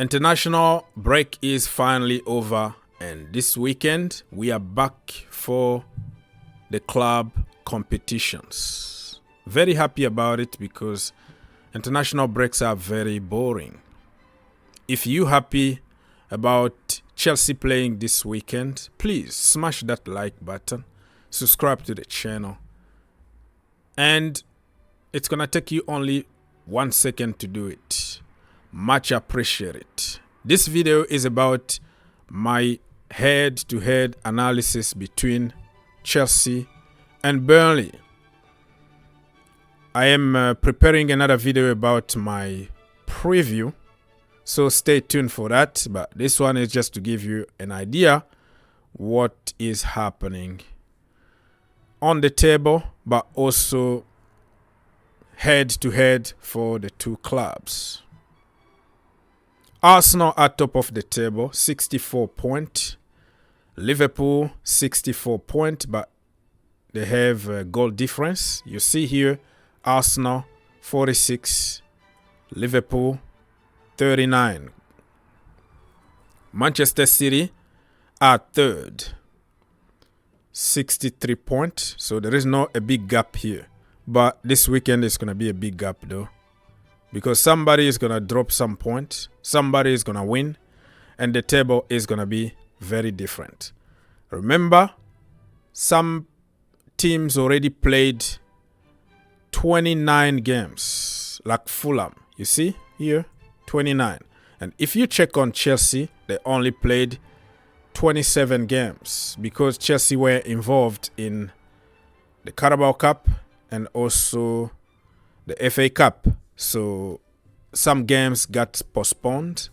International break is finally over, and this weekend we are back for the club competitions. Very happy about it because international breaks are very boring. If you're happy about Chelsea playing this weekend, please smash that like button, subscribe to the channel, and it's gonna take you only 1 second to do it. Much appreciated. This video is about my head-to-head analysis between Chelsea and Burnley. I am preparing another video about my preview, so stay tuned for that. But this one is just to give you an idea what is happening on the table, but also head-to-head for the two clubs. Arsenal at top of the table, 64 points. Liverpool, 64 points, but they have a goal difference. You see here, Arsenal, 46. Liverpool, 39. Manchester City at third, 63 points. So there is not a big gap here. But this weekend is going to be a big gap though, because somebody is going to drop some points, somebody is going to win, and the table is going to be very different. Remember, some teams already played 29 games, like Fulham. You see here, 29. And if you check on Chelsea, they only played 27 games because Chelsea were involved in the Carabao Cup and also the FA Cup. So some games got postponed.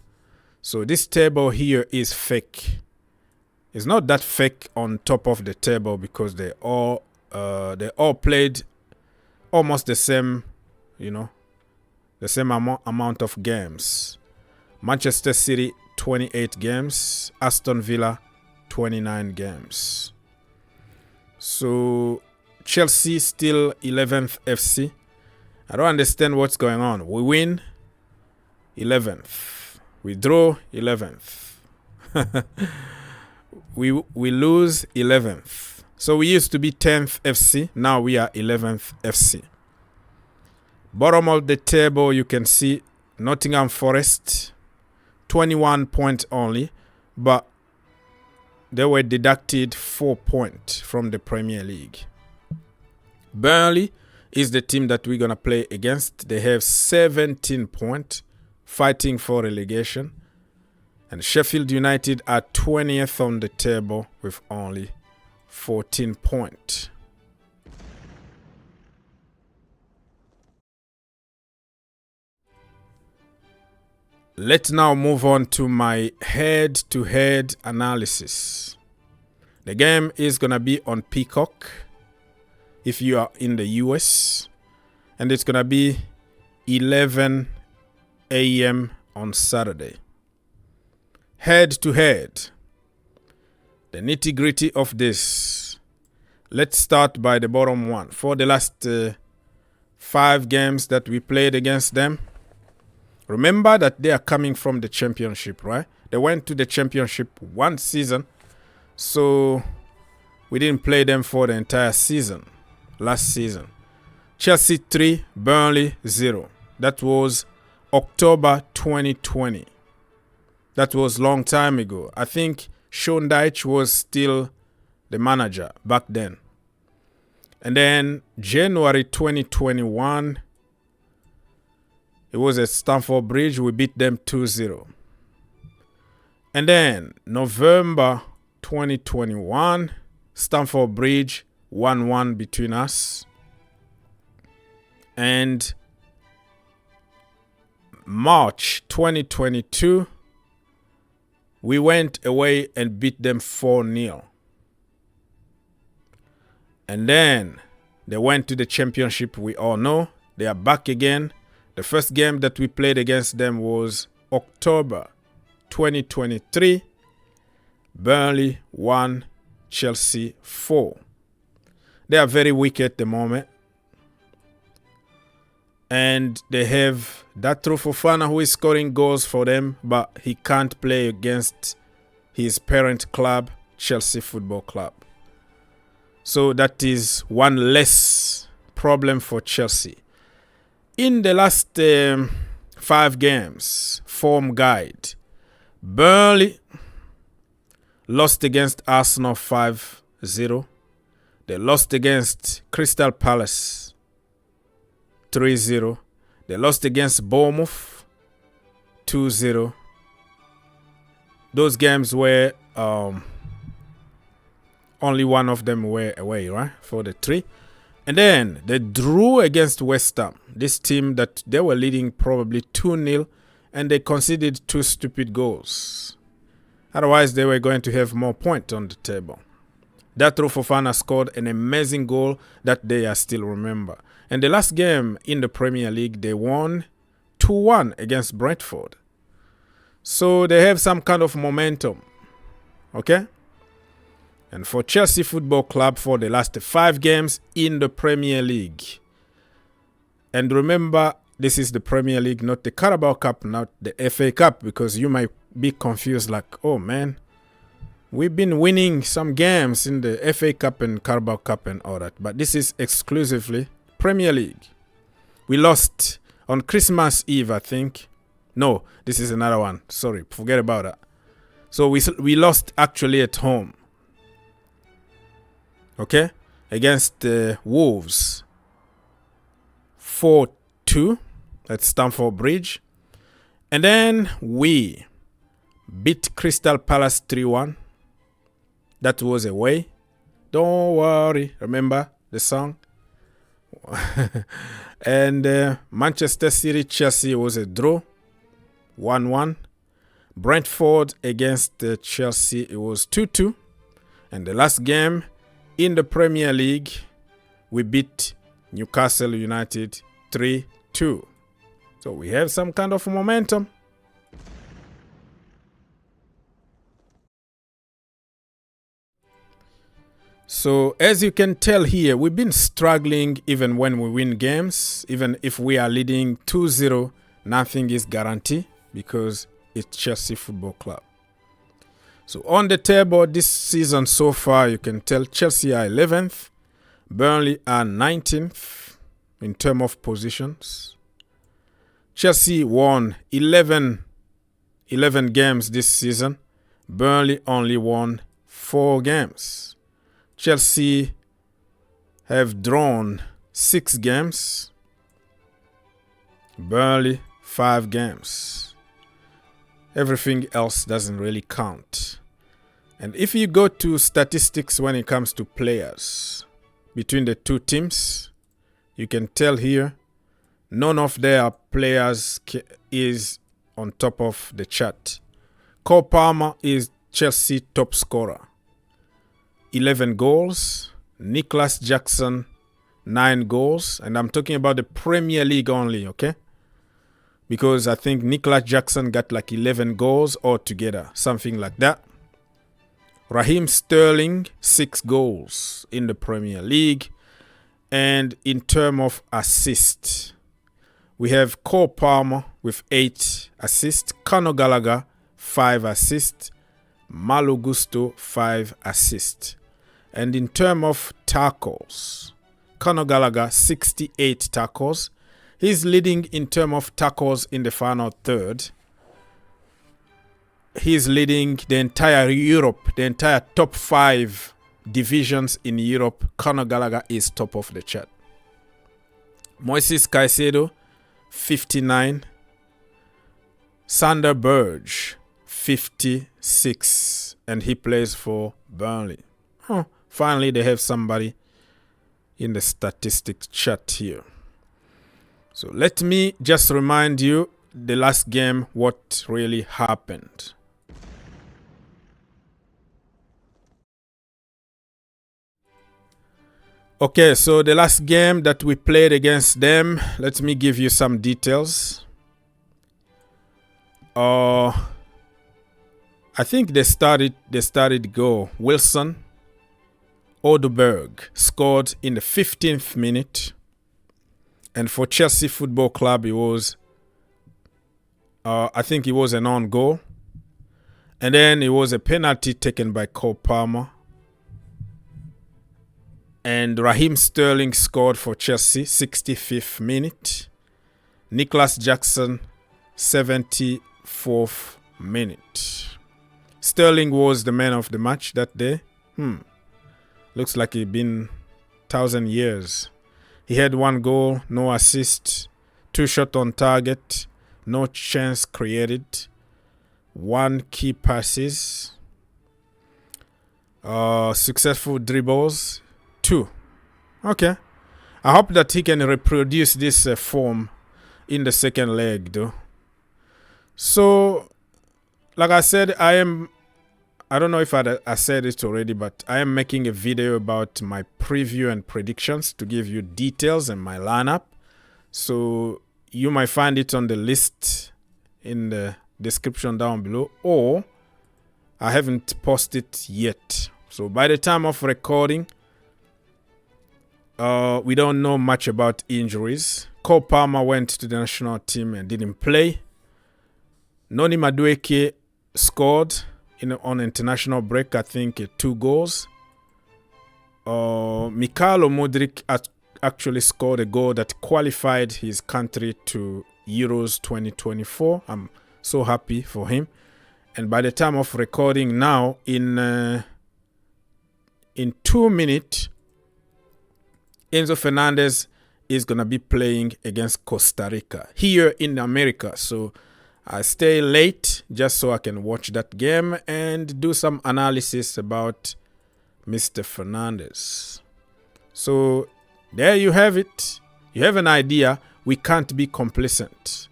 So this table here is fake. It's not that fake on top of the table because they all played almost the same, the same amount of games. Manchester City 28 games, Aston Villa 29 games. So Chelsea still 11th FC. I don't understand what's going on. We win 11th. We draw 11th. we lose 11th. So we used to be 10th FC. Now we are 11th FC. Bottom of the table, you can see Nottingham Forest, 21 points only, but they were deducted 4 points from the Premier League. Burnley is the team that we're going to play against. They have 17 points, fighting for relegation. And Sheffield United are 20th on the table with only 14 points. Let's now move on to my head-to-head analysis. The game is going to be on Peacock if you are in the US, and it's going to be 11 a.m. on Saturday. Head-to-head. The nitty-gritty of this. Let's start by the bottom one. For the last 5 games that we played against them, remember that they are coming from the championship, right? They went to the championship 1 season, so we didn't play them for the entire season. Last season. Chelsea 3, Burnley 0. That was October 2020. That was a long time ago. I think Sean Dyche was still the manager back then. And then January 2021, it was at Stamford Bridge. We beat them 2-0. And then November 2021, Stamford Bridge, 1-1 between us. And March 2022, we went away and beat them 4-0. And then they went to the championship. We all know they are back again. The first game that we played against them was October 2023. Burnley 1, Chelsea 4. They are very weak at the moment. And they have Datro Fofana, who is scoring goals for them, but he can't play against his parent club, Chelsea Football Club. So that is one less problem for Chelsea. In the last 5 games, form guide, Burnley lost against Arsenal 5-0. They lost against Crystal Palace 3-0. They lost against Bournemouth 2-0. Those games were only one of them were away, right? For the 3. And then they drew against West Ham. This team that they were leading probably 2-0 and they conceded 2 stupid goals. Otherwise, they were going to have more points on the table. Datro Fofana scored an amazing goal that they still remember. And the last game in the Premier League, they won 2-1 against Brentford. So they have some kind of momentum. Okay? And for Chelsea Football Club, for the last 5 games in the Premier League. And remember, this is the Premier League, not the Carabao Cup, not the FA Cup, because you might be confused like, oh man, we've been winning some games in the FA Cup and Carabao Cup and all that. But this is exclusively Premier League. We lost on Christmas Eve, I think. No, this is another one. Sorry, forget about that. So we lost actually at home. Okay? Against Wolves. 4-2 at Stamford Bridge. And then we beat Crystal Palace 3-1. That was away. Don't worry. Remember the song? And Manchester City Chelsea was a draw. 1-1. Brentford against Chelsea, it was 2-2. And the last game in the Premier League, we beat Newcastle United 3-2. So we have some kind of momentum. So as you can tell here, we've been struggling even when we win games. Even if we are leading 2-0, nothing is guaranteed because it's Chelsea Football Club. So on the table this season so far, you can tell Chelsea are 11th. Burnley are 19th in terms of positions. Chelsea won 11 games this season. Burnley only won 4 games. Chelsea have drawn 6 games. Burnley 5 games. Everything else doesn't really count. And if you go to statistics when it comes to players between the two teams, you can tell here none of their players is on top of the chart. Cole Palmer is Chelsea top scorer. 11 goals. Nicholas Jackson, 9 goals. And I'm talking about the Premier League only, okay? Because I think Nicholas Jackson got like 11 goals altogether, something like that. Raheem Sterling, 6 goals in the Premier League. And in terms of assists, we have Cole Palmer with 8 assists. Conor Gallagher, 5 assists. Malo Gusto, 5 assists. And in terms of tackles, Conor Gallagher, 68 tackles. He's leading in terms of tackles in the final third. He's leading the entire Europe, the entire top 5 divisions in Europe. Conor Gallagher is top of the chart. Moises Caicedo, 59. Sander Berge, 56. And he plays for Burnley. Finally, they have somebody in the statistics chart here. So let me just remind you the last game, what really happened. Okay, so the last game that we played against them, let me give you some details. I think they started go. Wilson Odeberg scored in the 15th minute. And for Chelsea Football Club, it was, I think it was an own goal. And then it was a penalty taken by Cole Palmer. And Raheem Sterling scored for Chelsea, 65th minute. Nicholas Jackson, 74th minute. Sterling was the man of the match that day. Looks like it's been 1,000 years. He had 1 goal, no assist, 2 shots on target, no chance created, 1 key passes, successful dribbles, 2. Okay. I hope that he can reproduce this form in the second leg, though. So, like I said, I don't know if I said it already, but I am making a video about my preview and predictions to give you details and my lineup. So, you might find it on the list in the description down below, or I haven't posted yet. So, by the time of recording, we don't know much about injuries. Cole Palmer went to the national team and didn't play. Noni Madueke scored on international break, I think 2 goals. Mikhailo Mudryk actually scored a goal that qualified his country to Euros 2024. I'm so happy for him. And by the time of recording now, in 2 minutes, Enzo Fernandez is going to be playing against Costa Rica here in America. So I stay late just so I can watch that game and do some analysis about Mr. Fernandez. So there you have it. You have an idea. We can't be complacent.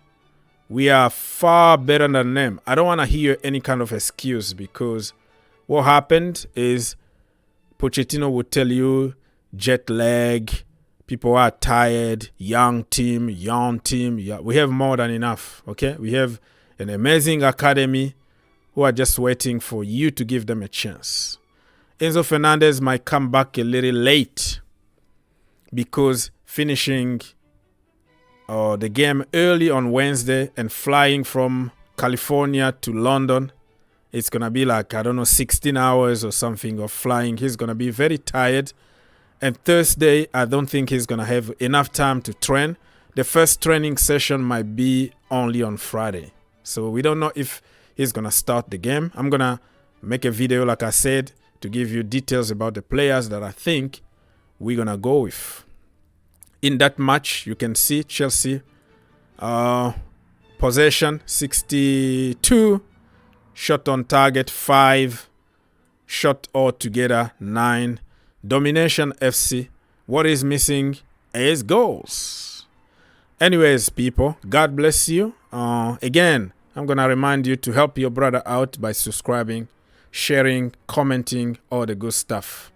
We are far better than them. I don't want to hear any kind of excuse, because what happened is Pochettino would tell you jet lag, people are tired, young team. Yeah, we have more than enough, okay? We have an amazing academy who are just waiting for you to give them a chance. Enzo Fernandez might come back a little late because finishing the game early on Wednesday and flying from California to London, it's going to be like, 16 hours or something of flying. He's going to be very tired. And Thursday, I don't think he's going to have enough time to train. The first training session might be only on Friday. So we don't know if he's going to start the game. I'm going to make a video, like I said, to give you details about the players that I think we're going to go with. In that match, you can see Chelsea possession 62, shot on target 5, shot altogether 9. Domination FC. What is missing is goals. Anyways, people, God bless you. Again, I'm going to remind you to help your brother out by subscribing, sharing, commenting, all the good stuff.